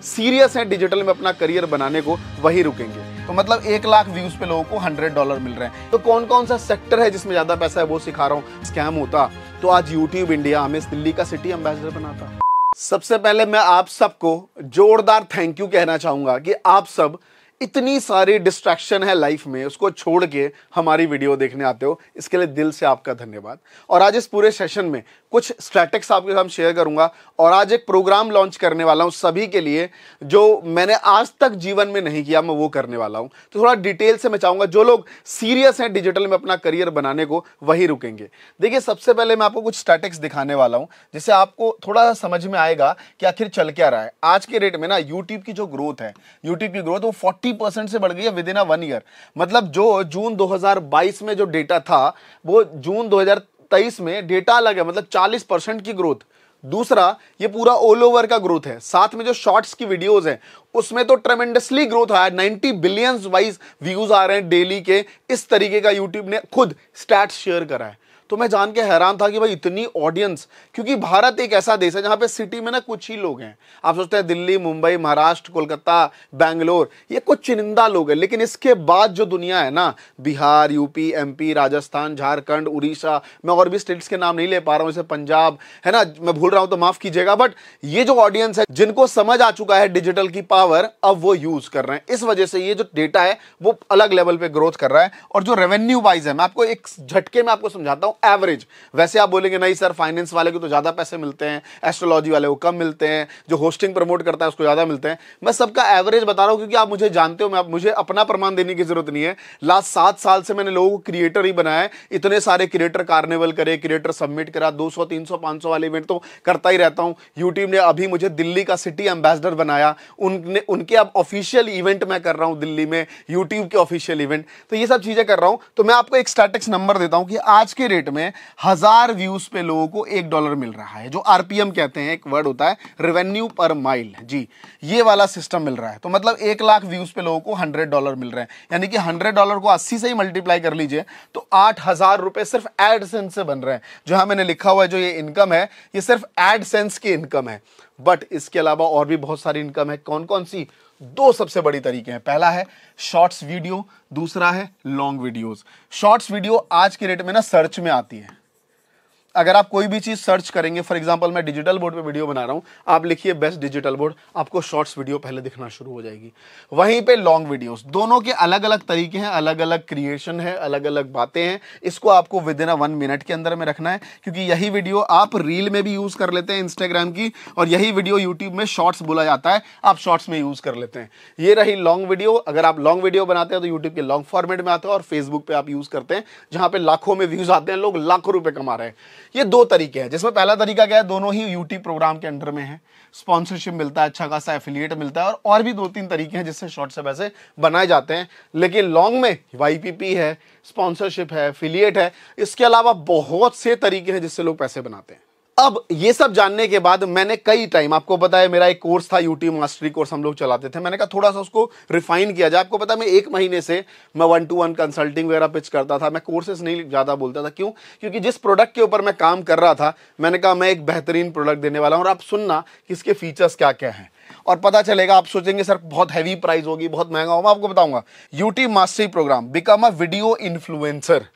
Serious हैं digital में अपना करियर बनाने को, वही रुकेंगे। तो मतलब 1 लाख व्यूज पे लोगों को $100 मिल रहे हैं। तो कौन कौन सा सेक्टर है जिसमें ज्यादा पैसा है वो सिखा रहा हूँ। स्कैम होता तो आज यूट्यूब इंडिया हमें दिल्ली का सिटी एम्बेसडर बनाता। सबसे पहले मैं आप सबको जोरदार थैंक यू कहना चाहूंगा कि आप सब इतनी सारी डिस्ट्रैक्शन है लाइफ में, उसको छोड़ के हमारी वीडियो देखने आते हो, इसके लिए दिल से आपका धन्यवाद। और आज इस पूरे सेशन में कुछ स्ट्रैटेजिक्स आपके साथ शेयर करूंगा और आज एक प्रोग्राम लॉन्च करने वाला हूं सभी के लिए जो मैंने आज तक जीवन में नहीं किया, मैं वो करने वाला हूं। तो थोड़ा डिटेल से मैं चाहूंगा जो लोग सीरियस हैं डिजिटल में अपना करियर बनाने को, वही रुकेंगे। देखिए, सबसे पहले मैं आपको कुछ स्ट्रैटेजिक्स दिखाने वाला हूं जिससे आपको थोड़ा समझ में आएगा कि आखिर चल क्या रहा है। आज के रेट में ना यूट्यूब की जो ग्रोथ है, यूट्यूब की ग्रोथ वो 40% से बढ़ गई है विद इन अ 1 ईयर। मतलब जो जून 2022 में जो डेटा था वो जून 2023 में डेटा अलग है, मतलब 40% की ग्रोथ। दूसरा, ये पूरा ऑल ओवर का ग्रोथ है। साथ में जो शॉर्ट्स की वीडियोस हैं उसमें तो ट्रेमेंडसली ग्रोथ आया, 90 बिलियंस वाइज व्यूज आ रहे हैं डेली के। इस तरीके का यूट्यूब ने खुद स्टैट्स शेयर करा है। तो मैं जान के हैरान था कि भाई इतनी ऑडियंस, क्योंकि भारत एक ऐसा देश है जहां पे सिटी में ना कुछ ही लोग हैं। आप सोचते हैं दिल्ली, मुंबई, महाराष्ट्र, कोलकाता, बैंगलोर, ये कुछ चुनिंदा लोग हैं, लेकिन इसके बाद जो दुनिया है ना, बिहार, यूपी, एमपी, राजस्थान, झारखंड, उड़ीसा, मैं और भी स्टेट्स के नाम नहीं ले पा रहा हूं, जैसे पंजाब है ना, मैं भूल रहा हूं तो माफ कीजिएगा। बट ये जो ऑडियंस है जिनको समझ आ चुका है डिजिटल की पावर, अब वो यूज कर रहे हैं। इस वजह से ये जो डेटा है वो अलग लेवल पे ग्रोथ कर रहा है। और जो रेवेन्यू वाइज है, मैं आपको एक झटके में आपको समझाता हूं। एवरेज, वैसे आप बोलेंगे नहीं सर फाइनेंस वाले को तो ज्यादा पैसे मिलते हैं, एस्ट्रोलॉजी वाले को कम मिलते हैं, जो होस्टिंग प्रमोट करता है उसको ज्यादा मिलते हैं। मैं सबका एवरेज बता रहा हूं क्योंकि आप मुझे जानते हो, मुझे अपना प्रमाण देने की जरूरत नहीं है। लास्ट 7 साल से मैंने लोगों को क्रिएटर ही बनाया है। इतने सारे क्रिएटर कार्निवल करे, क्रिएटर सबमिट करा, 200, 300, 500 वाले इवेंट तो करता ही रहता हूं। यूट्यूब ने अभी मुझे दिल्ली का सिटी एम्बेसडर बनाया, उनके अब ऑफिशियल इवेंट मैं कर रहा हूं दिल्ली में, यूट्यूब के ऑफिशियल इवेंट। तो ये सब चीजें कर रहा हूं। तो मैं आपको एक स्टैटिस्टिक्स नंबर देता हूं कि आज के रेट में 1000 व्यूज पे लोगों को $1 मिल रहा है, जो आरपीएम कहते हैं, एक वर्ड होता है रेवेन्यू पर माइल। जी, ये वाला सिस्टम मिल रहा है। तो मतलब 1 लाख व्यूज पे लोगों को $100 मिल रहे हैं, यानी कि $100 को 80 से ही मल्टीप्लाई कर लीजिए तो 8000 रुपए सिर्फ एडसेंस से बन रहे हैं। जो यहां मैंने लिखा हुआ है, जो ये इनकम है, ये सिर्फ एडसेंस की इनकम है। बट इसके अलावा और भी बहुत सारी इनकम है। कौन कौन सी? 2 सबसे बड़ी तरीके हैं। पहला है शॉर्ट्स वीडियो, दूसरा है लॉन्ग वीडियोस। शॉर्ट्स वीडियो आज के रेट में ना सर्च में आती है। अगर आप कोई भी चीज सर्च करेंगे, फॉर एग्जांपल मैं डिजिटल बोर्ड पे वीडियो बना रहा हूं, आप लिखिए बेस्ट डिजिटल बोर्ड, आपको शॉर्ट्स वीडियो पहले दिखना शुरू हो जाएगी। वहीं पे लॉन्ग वीडियोस, दोनों के अलग अलग तरीके हैं, अलग अलग क्रिएशन है, अलग अलग बातें हैं। इसको आपको विद इन 1 मिनट के अंदर में रखना है, क्योंकि यही वीडियो आप रील में भी यूज कर लेते हैं इंस्टाग्राम की, और यही वीडियो यूट्यूब में शॉर्ट्स बोला जाता है, आप शॉर्ट्स में यूज कर लेते हैं। ये रही लॉन्ग वीडियो। अगर आप लॉन्ग वीडियो बनाते हैं तो यूट्यूब के लॉन्ग फॉर्मेट में आते हैं, और फेसबुक पे आप यूज करते हैं जहां पे लाखों में व्यूज आते हैं, लोग लाखों रुपए कमा रहे हैं। ये 2 तरीके हैं, जिसमें पहला तरीका क्या है, दोनों ही यूट्यूब प्रोग्राम के अंडर में है, स्पॉन्सरशिप मिलता है, अच्छा खासा एफिलिएट मिलता है, और भी 2-3 तरीके हैं जिससे शॉर्ट से पैसे बनाए जाते हैं। लेकिन लॉन्ग में वाईपीपी है, स्पॉन्सरशिप है, एफिलिएट है, इसके अलावा बहुत से तरीके हैं जिससे लोग पैसे बनाते हैं। अब ये सब जानने के बाद मैंने कई टाइम, आपको पता है मेरा एक कोर्स था, यूट्यूब मास्टरी कोर्स हम लोग चलाते थे, मैंने कहा थोड़ा सा उसको रिफाइन किया जाए। आपको पता है मैं 1 महीने से मैं 1-to-1 कंसल्टिंग वगैरह पिच करता था, मैं कोर्सेज नहीं ज्यादा बोलता था। क्यों? क्योंकि जिस प्रोडक्ट के ऊपर मैं काम कर रहा था, मैंने कहा मैं एक बेहतरीन प्रोडक्ट देने वाला हूं, और आप सुनना कि इसके फीचर्स क्या क्या हैं और पता चलेगा। आप सोचेंगे सर बहुत हैवी प्राइस होगी, बहुत महंगा होगा, आपको बताऊंगा। YouTube mastery programme, become a video influencer,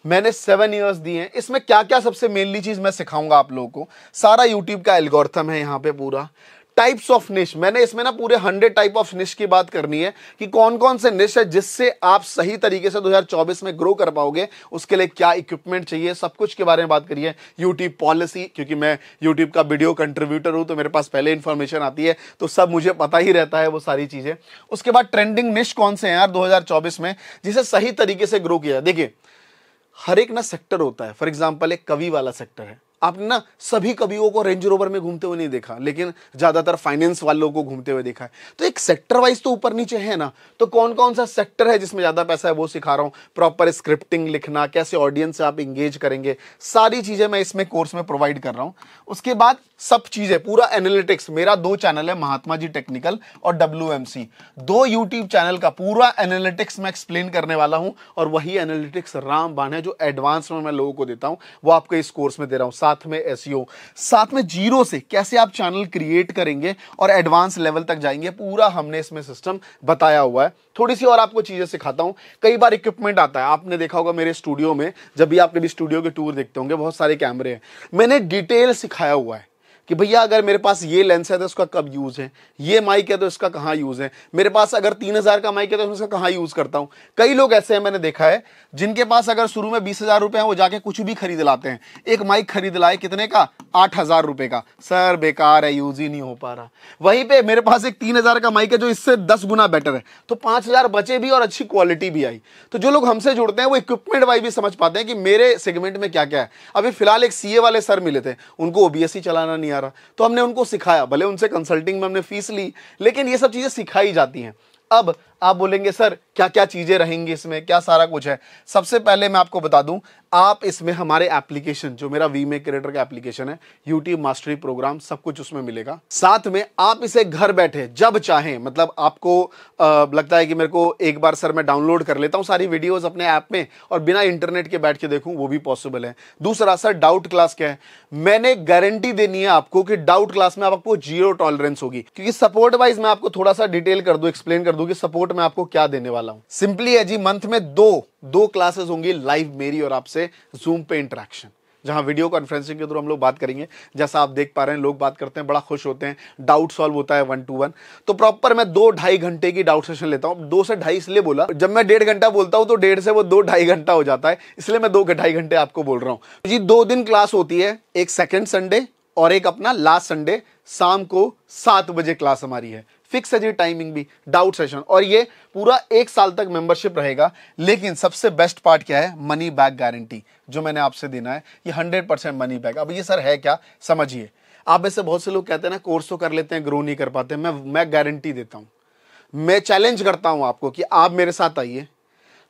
मैंने 7 इयर्स दिए हैं। इसमें क्या क्या सबसे मेनली चीज मैं सिखाऊंगा आप लोगों को। सारा यूट्यूब का एल्गोरिथम है यहाँ पे, पूरा टाइप्स ऑफ निश, मैंने इसमें ना पूरे 100 टाइप ऑफ निश की बात करनी है कि कौन कौन से निश है जिससे आप सही तरीके से 2024 में ग्रो कर पाओगे। उसके लिए क्या इक्विपमेंट चाहिए, सब कुछ के बारे में बात करिए। यूट्यूब पॉलिसी, क्योंकि मैं यूट्यूब का वीडियो कंट्रीब्यूटर हूं तो मेरे पास पहले इंफॉर्मेशन आती है, तो सब मुझे पता ही रहता है वो सारी चीजें। उसके बाद ट्रेंडिंग निश कौन से हैं यार 2024 में जिसे सही तरीके से ग्रो किया। देखिए, हर एक ना सेक्टर होता है। फॉर एग्जांपल एक कवि वाला सेक्टर है, आपने ना सभी कवियों को रेंज रोवर में घूमते हुए नहीं देखा, लेकिन ज्यादातर फाइनेंस वालों को घूमते हुए देखा है। तो एक सेक्टर वाइज तो ऊपर नीचे है ना, तो कौन कौन सा सेक्टर है जिसमें ज्यादा पैसा है वो सिखा रहा हूं। प्रॉपर स्क्रिप्टिंग लिखना, कैसे ऑडियंस से आप इंगेज करेंगे, सारी चीजें मैं इसमें कोर्स में प्रोवाइड कर रहा हूं। उसके बाद सब चीजें, पूरा एनालिटिक्स, मेरा 2 चैनल है, महात्मा जी टेक्निकल और WMC, 2 यूट्यूब चैनल का पूरा एनालिटिक्स मैं एक्सप्लेन करने वाला हूं। और वही एनालिटिक्स रामबाण है जो एडवांस में मैं लोगों को देता हूं, वो आपको इस कोर्स में दे रहा हूं। साथ में एसईओ, साथ में जीरो से कैसे आप चैनल क्रिएट करेंगे और एडवांस लेवल तक जाएंगे, पूरा हमने इसमें सिस्टम बताया हुआ है। थोड़ी सी और आपको चीजें सिखाता हूं। कई बार इक्विपमेंट आता है, आपने देखा होगा मेरे स्टूडियो में, जब भी आप कभी स्टूडियो के टूर देखते होंगे, बहुत सारे कैमरे हैं, मैंने डिटेल सिखाया हुआ है कि भैया अगर मेरे पास ये लेंस है तो उसका कब यूज है, ये माइक है तो इसका कहाँ यूज है, मेरे पास अगर 3000 का माइक है तो उसका कहाँ यूज करता हूं। कई लोग ऐसे हैं मैंने देखा है जिनके पास अगर शुरू में 20,000 रुपए हैं, वो जाके कुछ भी खरीद लाते हैं। एक माइक खरीद लाए, कितने का, 8,000 रुपए का, सर बेकार है, यूज ही नहीं हो पा रहा। वहीं पे मेरे पास एक 3,000 का माइक है जो इससे 10 गुना बेटर है, तो 5,000 बचे भी और अच्छी क्वालिटी भी आई। तो जो लोग हमसे जुड़ते हैं वो इक्विपमेंट वाइज भी समझ पाते हैं कि मेरे सेगमेंट में क्या क्या है। अभी फिलहाल एक सीए वाले सर मिले थे, उनको ओबीएस ही चलाना नहीं आ रहा, तो हमने उनको सिखाया। भले उनसे कंसल्टिंग में हमने फीस ली, लेकिन ये सब चीजें सिखाई जाती हैं। अब आप बोलेंगे सर क्या क्या चीजें रहेंगी इसमें, क्या सारा कुछ है। सबसे पहले मैं आपको बता दूं, आप इसमें हमारे एप्लीकेशन, जो मेरा वीमेक क्रिएटर का एप्लीकेशन है, यूट्यूब मास्टरी प्रोग्राम, सब कुछ उसमें मिलेगा। साथ में आप इसे घर बैठे जब चाहें, मतलब आपको लगता है कि मेरे को एक बार सर मैं डाउनलोड कर लेता हूं सारी वीडियोस अपने ऐप में और बिना इंटरनेट के बैठ के देखूं, वो भी पॉसिबल है। दूसरा, सर डाउट क्लास क्या है, मैंने गारंटी देनी है आपको कि डाउट क्लास में आपको जीरो टॉलरेंस होगी। क्योंकि सपोर्ट वाइज मैं आपको थोड़ा सा डिटेल कर दूं, एक्सप्लेन कर दूं कि सपोर्ट में आपको क्या देने वाला हूं। सिंपली है जी, मंथ में दो क्लासेस होंगी लाइव, मेरी और आपसे जूम पे इंटरेक्शन, जहां वीडियो कॉन्फ्रेंसिंग के थ्रू हम लोग बात करेंगे। जैसा आप देख पा रहे हैं, लोग बात करते हैं, बड़ा खुश होते हैं, डाउट सॉल्व होता है 1 to 1। तो प्रॉपर मैं 2-2.5 घंटे की डाउट सेशन लेता हूं। 2 से 2.5 इसलिए बोला, जब मैं 1.5 घंटा बोलता हूं तो 1.5 से वो 2-2.5 घंटा हो जाता है, इसलिए मैं 2-2.5 घंटे आपको बोल रहा हूं जी। 2 दिन क्लास होती है, एक सेकेंड संडे और एक अपना लास्ट संडे शाम को 7 बजे क्लास हमारी है। फिक्स है जी टाइमिंग भी, डाउट सेशन, और ये पूरा 1 साल तक मेंबरशिप रहेगा। लेकिन सबसे बेस्ट पार्ट क्या है, मनी बैक गारंटी जो मैंने आपसे देना है, ये 100% मनी बैक। अब ये सर है क्या, समझिए। आप में से बहुत से लोग कहते हैं ना कोर्स तो कर लेते हैं, ग्रो नहीं कर पाते। मैं गारंटी देता हूं, मैं चैलेंज करता हूं आपको कि आप मेरे साथ आइए,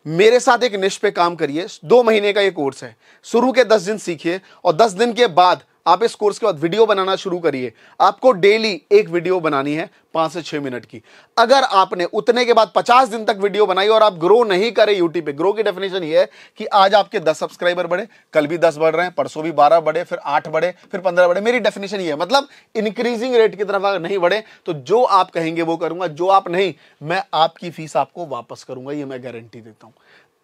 मेरे साथ एक निश पे काम करिए। 2 महीने का ये कोर्स है, शुरू के 10 दिन सीखिए और 10 दिन के बाद आप इस कोर्स के बाद वीडियो बनाना शुरू करिए। आपको डेली एक वीडियो बनानी है 5 से 6 मिनट की। अगर आपने उतने के बाद 50 दिन तक वीडियो बनाई और आप ग्रो नहीं करे यूट्यूब पे, ग्रो की डेफिनेशन ये है कि आज आपके 10 सब्सक्राइबर बढ़े, कल भी 10 बढ़ रहे हैं, परसों भी 12 बढ़े, फिर 8 बढ़े, फिर 15 बढ़े। मेरी डेफिनेशन ये है, मतलब इंक्रीजिंग रेट की तरफ अगर नहीं बढ़े तो जो आप कहेंगे वो करूंगा, जो आप नहीं, मैं आपकी फीस आपको वापस करूंगा, ये मैं गारंटी देता हूं।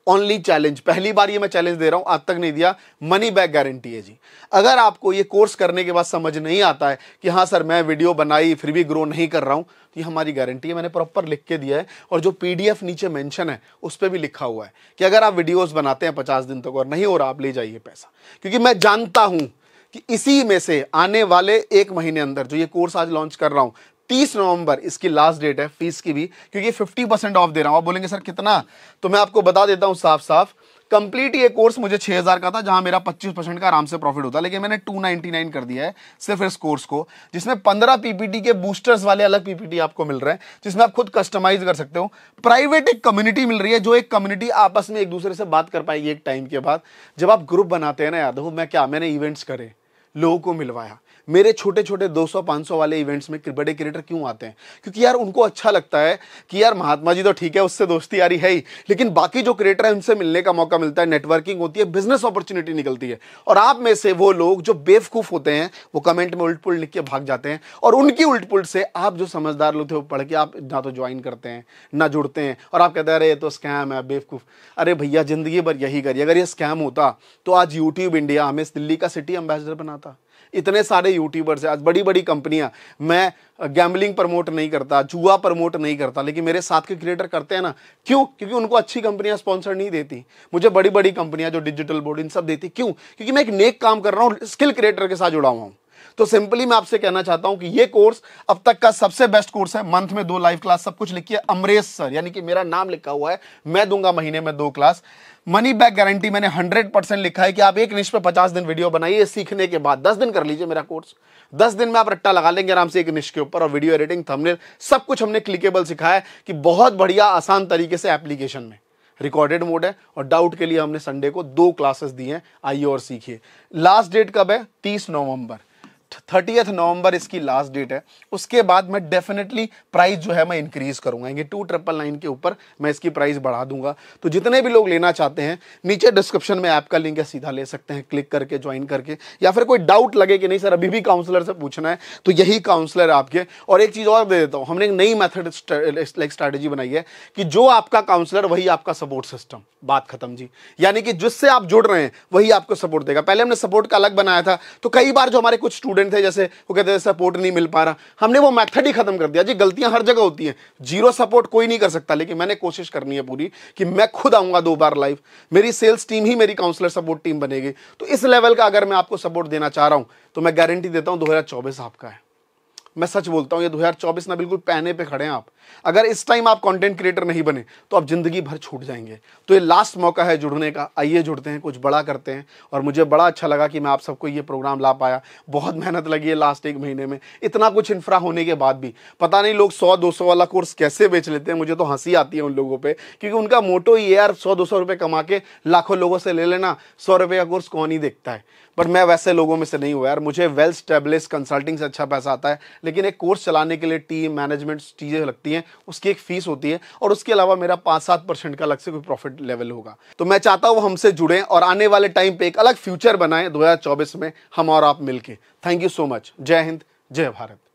ओनली चैलेंज, पहली बार ये मैं चैलेंज दे रहा हूं, आज तक नहीं दिया, मनी बैक गारंटी है जी। अगर आपको ये कोर्स करने के बाद समझ नहीं आता है कि हाँ सर मैं वीडियो बनाई फिर भी ग्रो नहीं कर रहा हूं, तो ये हमारी गारंटी है, मैंने प्रॉपर लिख के दिया है। और जो पीडीएफ नीचे मेंशन है उस पर भी लिखा हुआ है कि अगर आप वीडियोस बनाते हैं 50 दिन तक और नहीं हो रहा, आप ले जाइए पैसा। क्योंकि मैं जानता हूं कि इसी में से आने वाले 1 महीने अंदर जो ये कोर्स आज लॉन्च कर रहा हूं, 30 नवंबर इसकी लास्ट डेट है फीस की भी, क्योंकि 50% ऑफ दे रहा हूं। आप बोलेंगे सर कितना, तो मैं आपको बता देता हूं साफ साफ। कंप्लीट ये कोर्स मुझे 6,000 का था, जहां मेरा 25% का आराम से प्रॉफिट होता, लेकिन मैंने 299 कर दिया है सिर्फ इस कोर्स को, जिसमें 15 पीपीटी के बूस्टर्स वाले अलग पीपीटी आपको मिल रहे हैं, जिसमें आप खुद कस्टमाइज कर सकते हो। प्राइवेट एक कम्युनिटी मिल रही है, जो एक कम्युनिटी आपस में एक दूसरे से बात कर पाएगी एक टाइम के बाद। जब आप ग्रुप बनाते हैं ना, याद हो मैंने इवेंट्स करे, लोगों को मिलवाया। मेरे छोटे छोटे 200-500 वाले इवेंट्स में बड़े क्रिएटर क्यों आते हैं, क्योंकि यार उनको अच्छा लगता है कि यार महात्मा जी तो ठीक है, उससे दोस्ती यारी है ही, लेकिन बाकी जो क्रिएटर है उनसे मिलने का मौका मिलता है, नेटवर्किंग होती है, बिजनेस अपॉर्चुनिटी निकलती है। और आप में से वो लोग जो बेवकूफ होते हैं, वो कमेंट में उल्ट पुल्ट लिख के भाग जाते हैं, और उनकी उल्ट पुल्ट से आप जो समझदार लोग थे वो पढ़ के आप ना तो ज्वाइन करते हैं ना जुड़ते हैं, और आप कहते हैं अरे ये तो स्कैम है, बेवकूफ। अरे भैया जिंदगी भर यही करिए। अगर ये स्कैम होता तो आज यूट्यूब इंडिया हमें दिल्ली का सिटी एम्बेसडर बनाता। इतने सारे यूट्यूबर्स हैं, आज बड़ी बड़ी कंपनियां, मैं गैम्बलिंग प्रमोट नहीं करता, जुआ प्रमोट नहीं करता, लेकिन मेरे साथ के क्रिएटर करते हैं ना। क्यों? क्योंकि उनको अच्छी कंपनियां स्पॉन्सर नहीं देती, मुझे बड़ी बड़ी कंपनियां जो डिजिटल बोर्ड इन सब देती। क्यों? क्योंकि मैं एक नेक काम कर रहा हूं, स्किल क्रिएटर के साथ जुड़ा हुआ हूं। तो सिंपली मैं आपसे कहना चाहता हूं कि ये कोर्स अब तक का सबसे बेस्ट कोर्स है। मंथ में 2 लाइव क्लास, सब कुछ लिखिए अमरेश सर, यानी कि मेरा नाम लिखा हुआ है, मैं दूंगा महीने में 2 क्लास। मनी बैक गारंटी मैंने 100% लिखा है कि आप एक निश पे 50 दिन वीडियो बनाइए, सीखने के बाद 10 दिन कर लीजिए मेरा कोर्स। 10 दिन में आप रट्टा लगा लेंगे आराम से एक निश के ऊपर, और वीडियो एडिटिंग, थंबनेल, सब कुछ हमने क्लिकेबल सिखाया है कि बहुत बढ़िया आसान तरीके से एप्लीकेशन में रिकॉर्डेड मोड है। और डाउट के लिए हमने संडे को 2 क्लासेस दी हैं, आइए और सीखिए। लास्ट डेट कब है? 30 नवंबर। 30 नवंबर इसकी लास्ट डेट है। उसके बाद मैं डेफिनेटली प्राइस जो है मैं इंक्रीज करूंगा, ये 2999 के ऊपर मैं इसकी प्राइस बढ़ा दूंगा। तो जितने भी लोग लेना चाहते हैं, नीचे डिस्क्रिप्शन में ऐप का लिंक है, सीधा ले सकते हैं क्लिक करके, ज्वाइन करके। या फिर कोई डाउट लगे कि नहीं सर अभी भी काउंसलर से पूछना है, तो यही काउंसलर है आपके। और एक चीज और दे देता हूं, हमने एक नई मेथड स्ट्रैटेजी बनाई है कि जो आपका काउंसलर वही आपका सपोर्ट सिस्टम, बात खत्म जी। यानी कि जिससे आप जुड़ रहे हैं वही आपको सपोर्ट देगा। पहले हमने सपोर्ट का अलग बनाया था, तो कई बार जो हमारे कुछ स्टूडेंट थे जैसे वो कहते थे सपोर्ट नहीं मिल पा रहा, हमने वो मेथड ही खत्म कर दिया जी। गलतियां हर जगह होती हैं, जीरो सपोर्ट कोई नहीं कर सकता, लेकिन मैंने कोशिश करनी है पूरी कि मैं खुद आऊंगा 2 बार लाइव, मेरी सेल्स टीम ही मेरी काउंसलर सपोर्ट टीम बनेगी। तो इस लेवल का अगर मैं आपको सपोर्ट देना चाह रहा हूं तो मैं गारंटी देता हूं 2024 आपका है। मैं सच बोलता हूं, ये 2024 ना बिल्कुल पैने पे खड़े हैं आप। अगर इस टाइम आप कंटेंट क्रिएटर नहीं बने तो आप जिंदगी भर छूट जाएंगे। तो ये लास्ट मौका है जुड़ने का, आइए जुड़ते हैं, कुछ बड़ा करते हैं। और मुझे बड़ा अच्छा लगा कि मैं आप सबको ये प्रोग्राम ला पाया। बहुत मेहनत लगी है लास्ट 1 महीने में, इतना कुछ इंफ्रा होने के बाद भी। पता नहीं लोग 100-200 वाला कोर्स कैसे बेच लेते हैं, मुझे तो हंसी आती है उन लोगों पर, क्योंकि उनका मोटो ही यार 100-200 रुपये कमा के लाखों लोगों से ले लेना, 100 रुपये का कोर्स कौन ही देखता है। बट मैं वैसे लोगों में से नहीं हुआ यार, मुझे वेल स्टेब्लिश कंसल्टिंग से अच्छा पैसा आता है, लेकिन एक कोर्स चलाने के लिए टीम मैनेजमेंट चीज़ें लगती हैं, उसकी एक फीस होती है, और उसके अलावा मेरा 5-7% का अलग से कोई प्रॉफिट लेवल होगा। तो मैं चाहता हूँ हमसे जुड़ें और आने वाले टाइम पे एक अलग फ्यूचर बनाएं 2024 में, हम और आप मिलके। Thank you so much. जय हिंद, जय भारत।